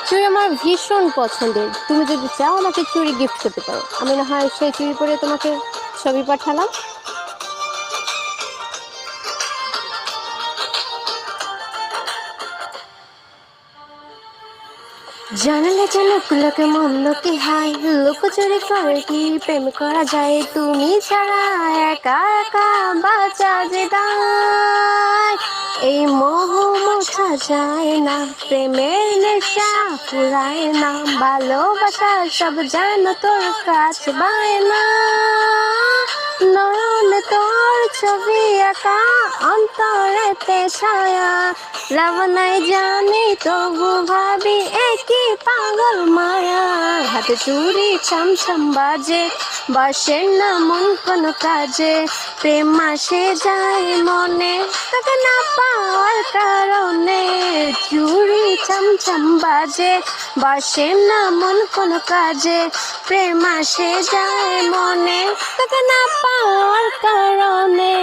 চুড়ি আমার ভীষণ পছন্দের। তুমি যদি চাও আমাকে চুড়ি গিফট করতে পারো, আমি না হয় সেই চুড়ি পরে তোমাকে ছবি পাঠালাম। জানালে জানুক লোকে মন্দ কি হাই, লুকোচুরি করে কি প্রেম করা যায়, তুমি ছাড়া একা একা বাঁচা যে দায়। এই মোহ মোছা যায় না, প্রেমের নেশা ফুরায় না, ভালোবাসা সব জানো তোর কাছে বায় না। নয়নে তোর ছবি আঁকা, অন্তরেতে ছায়া, লাবণায় জানি তবু ভাবি একই পাগল মায়া। হাতে চুড়ি ছমছম বাজে, বসে না মন কোনো কাজে, প্রেম আসে যায় মনে তোকে না পাওয়ার কারণে। চুড়ি ছমছম বাজে, বসে না মন কোনো কাজে, প্রেম আসে যায় মনে তোকে না পাওয়ার কারণে।